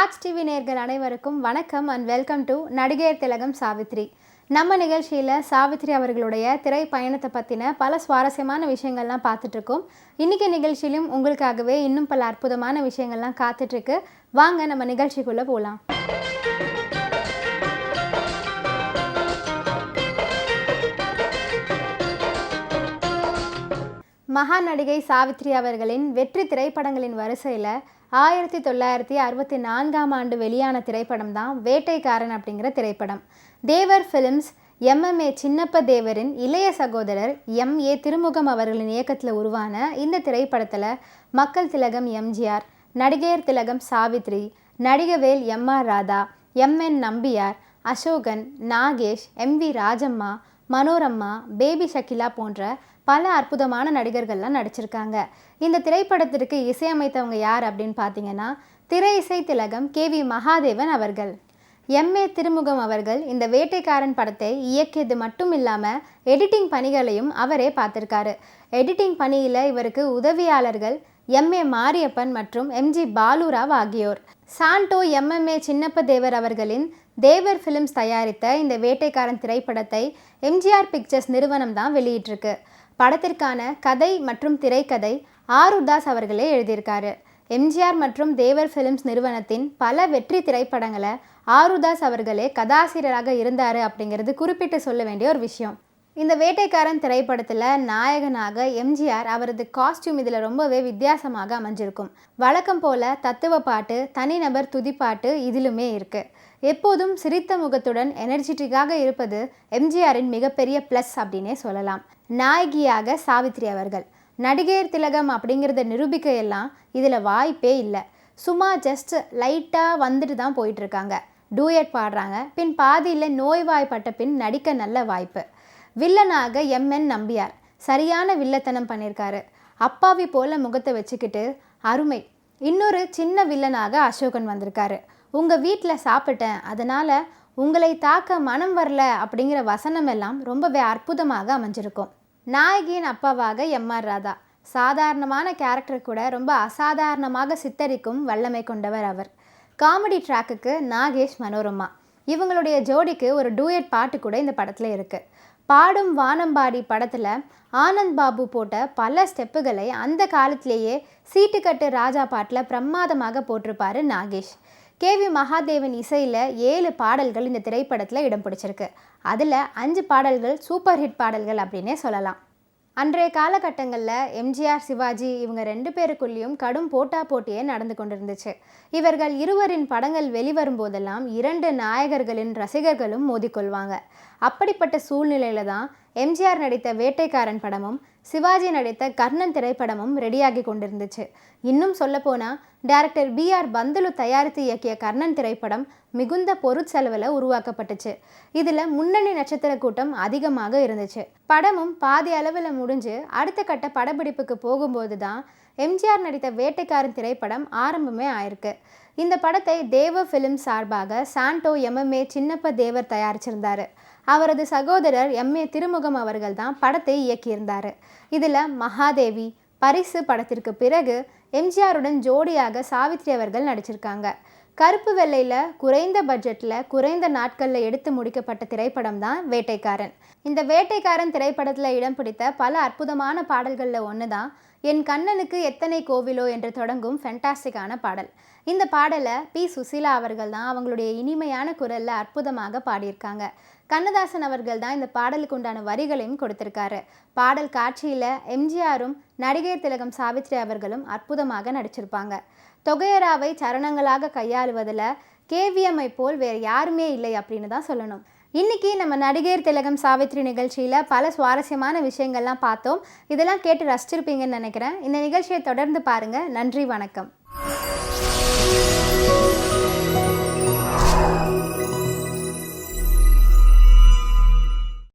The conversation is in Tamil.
ராஜ் டிவி நேயர்கள் அனைவருக்கும் வணக்கம் அண்ட் வெல்கம் டு நடிகையர் திலகம் சாவித்ரி. நம்ம நிகழ்ச்சியில் சாவித்ரி அவர்களுடைய திரை பயணத்தை பற்றின பல சுவாரஸ்யமான விஷயங்கள்லாம் பார்த்துட்ருக்கோம். இன்றைக்கி நிகழ்ச்சியிலும் உங்களுக்காகவே இன்னும் பல அற்புதமான விஷயங்கள்லாம் காத்துட்ருக்கு. வாங்க நம்ம நிகழ்ச்சிக்குள்ளே போகலாம். மகா நடிகை சாவித்ரி அவர்களின் வெற்றி திரைப்படங்களின் வரிசையில் 1964 வெளியான திரைப்படம் தான் வேட்டைக்காரன் அப்படிங்கிற திரைப்படம். தேவர் ஃபிலிம்ஸ் MMA சின்னப்ப தேவரின் இளைய சகோதரர் MA திருமுகம் அவர்களின் இயக்கத்தில் உருவான இந்த திரைப்படத்தில் மக்கள் திலகம் MGR, நடிகையர் திலகம் சாவித்ரி, நடிகவேல் MR Radha, MN Nambiar, Ashokan, Nagesh, MV Rajamma, Manorama, baby Shakila போன்ற பல அற்புதமான நடிகர்கள்லாம் நடிச்சிருக்காங்க. இந்த திரைப்படத்திற்கு இசையமைத்தவங்க யார் அப்படின்னு பார்த்தீங்கன்னா திரை இசை திலகம் KV மகாதேவன் அவர்கள். MA திருமுகம் அவர்கள் இந்த வேட்டைக்காரன் படத்தை இயக்கியது மட்டும் இல்லாமல் எடிட்டிங் பணிகளையும் அவரே பார்த்துருக்காரு. எடிட்டிங் பணியில் இவருக்கு உதவியாளர்கள் MA மாரியப்பன் மற்றும் MG பாலுராவ் ஆகியோர். சாண்டோ MMA சின்னப்ப தேவர் அவர்களின் தேவர் ஃபிலிம்ஸ் தயாரித்த இந்த வேட்டைக்காரன் திரைப்படத்தை MGR பிக்சர்ஸ் நிறுவனம் தான் வெளியிட்டிருக்கு. படத்திற்கான கதை மற்றும் திரைக்கதை ஆருதாஸ் அவர்களே எழுதியிருக்காரு. MGR மற்றும் தேவர் ஃபிலிம்ஸ் நிறுவனத்தின் பல வெற்றி திரைப்படங்களை ஆருதாஸ் அவர்களே கதாசிரியராக இருந்தார் அப்படிங்கிறது குறிப்பிட்டு சொல்ல வேண்டிய ஒரு விஷயம். இந்த வேட்டைக்காரன் திரைப்படத்தில் நாயகனாக MGR அவரது காஸ்டியூம் இதில் ரொம்பவே வித்தியாசமாக அமைஞ்சிருக்கும். வழக்கம் போல் தத்துவ பாட்டு, தனிநபர் துதிப்பாட்டு இதிலுமே இருக்குது. எப்போதும் சிரித்த முகத்துடன் எனர்ஜெட்டிக்காக இருப்பது MGRின் மிகப்பெரிய ப்ளஸ் அப்படின்னே சொல்லலாம். நாயகியாக சாவித்ரி அவர்கள். நடிகையர் திலகம் அப்படிங்கிறத நிரூபிக்க எல்லாம் இதில் வாய்ப்பே இல்லை. சும்மா ஜஸ்ட் லைட்டாக வந்துட்டு தான் போயிட்டுருக்காங்க. டூயட் பாடுறாங்க, பின் பாதியில் நோய்வாய்ப்பட்ட பின் நடிக்க நல்ல வாய்ப்பு. வில்லனாக MN நம்பியார் சரியான வில்லத்தனம் பண்ணியிருக்காரு. அப்பாவி போல முகத்தை வச்சுக்கிட்டு அருமை. இன்னொரு சின்ன வில்லனாக அசோகன் வந்திருக்காரு. உங்கள் வீட்டில் சாப்பிட்டேன், அதனால் உங்களை தாக்க மனம் வரல அப்படிங்கிற வசனம் எல்லாம் ரொம்பவே அற்புதமாக அமைஞ்சிருக்கும். நாயகியின் அப்பாவாக MR ராதா. சாதாரணமான கேரக்டர் கூட ரொம்ப அசாதாரணமாக சித்தரிக்கும் வல்லமை கொண்டவர் அவர். காமெடி ட்ராக்குக்கு நாகேஷ், மனோரம்மா இவங்களுடைய ஜோடிக்கு ஒரு டூயட் பாட்டு கூட இந்த படத்தில் இருக்குது. பாடும் வானம்பாடி படத்தில் ஆனந்த் பாபு போட்ட பல ஸ்டெப்புகளை அந்த காலத்திலேயே சீட்டுக்கட்டு ராஜா பாட்டில் பிரமாதமாக போட்டிருப்பார் நாகேஷ். KV மகாதேவன் இசையில் 7 பாடல்கள் இந்த திரைப்படத்தில் இடம் பிடிச்சிருக்கு. அதில் 5 பாடல்கள் சூப்பர் ஹிட் பாடல்கள் அப்படின்னே சொல்லலாம். அன்றைய காலகட்டங்களில் MGR, சிவாஜி இவங்க 2 பேருக்குள்ளேயும் கடும் போட்டியே நடந்து கொண்டிருந்துச்சு. இவர்கள் இருவரின் படங்கள் வெளிவரும் போதெல்லாம் 2 நாயகர்களின் ரசிகர்களும் மோதிக்கொள்வாங்க. அப்படிப்பட்ட சூழ்நிலையில தான் MGR நடித்த வேட்டைக்காரன் படமும் சிவாஜி நடித்த கர்ணன் திரைப்படமும் ரெடியாகி கொண்டிருந்துச்சு. இன்னும் சொல்லப்போனால் டைரக்டர் BR பந்துலு தயாரித்து இயக்கிய கர்ணன் திரைப்படம் மிகுந்த பொருட்செலவில் உருவாக்கப்பட்டுச்சு. இதில் முன்னணி நட்சத்திர கூட்டம் அதிகமாக இருந்துச்சு. படமும் பாதி அளவில் முடிஞ்சு அடுத்த கட்ட படப்பிடிப்புக்கு போகும்போது தான் MGR நடித்த வேட்டைக்காரன் திரைப்படம் ஆரம்பமே ஆயிருக்கு. இந்த படத்தை தேவர் ஃபிலிம்ஸ் சார்பாக சாண்டோ MMA சின்னப்ப தேவர் தயாரிச்சிருந்தார். அவரது சகோதரர் MA திருமுகம் அவர்கள் தான் படத்தை இயக்கியிருந்தார். இதில் மகாதேவி, பரிசு படத்திற்கு பிறகு MGRுடன் ஜோடியாக சாவித்ரி அவர்கள் நடிச்சிருக்காங்க. கருப்பு வெள்ளையில் குறைந்த பட்ஜெட்டில் குறைந்த நாட்களில் எடுத்து முடிக்கப்பட்ட திரைப்படம் தான் வேட்டைக்காரன். இந்த வேட்டைக்காரன் திரைப்படத்தில் இடம் பிடித்த பல அற்புதமான பாடல்களில் ஒன்று தான் என் கண்ணனுக்கு எத்தனை கோவிலோ என்று தொடங்கும் ஃபென்டாஸ்டிக்கான பாடல். இந்த பாடலை P. சுசீலா அவர்கள் தான் அவங்களுடைய இனிமையான குரலில் அற்புதமாக பாடியிருக்காங்க. கண்ணதாசன் அவர்கள் தான் இந்த பாடலுக்கு உண்டான வரிகளையும் கொடுத்திருக்காரு. பாடல் காட்சியில் MGRும் நடிகையர் திலகம் சாவித்ரி அவர்களும் அற்புதமாக நடிச்சிருப்பாங்க. தொகையராவை சரணங்களாக கையாளுவதில் KVMஐ போல் வேறு யாருமே இல்லை அப்படின்னு தான் சொல்லணும். இன்றைக்கி நம்ம நடிகையர் திலகம் சாவித்ரி நிகழ்ச்சியில் பல சுவாரஸ்யமான விஷயங்கள்லாம் பார்த்தோம். இதெல்லாம் கேட்டு ரசிச்சிருப்பீங்கன்னு நினைக்கிறேன். இந்த நிகழ்ச்சியை தொடர்ந்து பாருங்கள். நன்றி, வணக்கம்.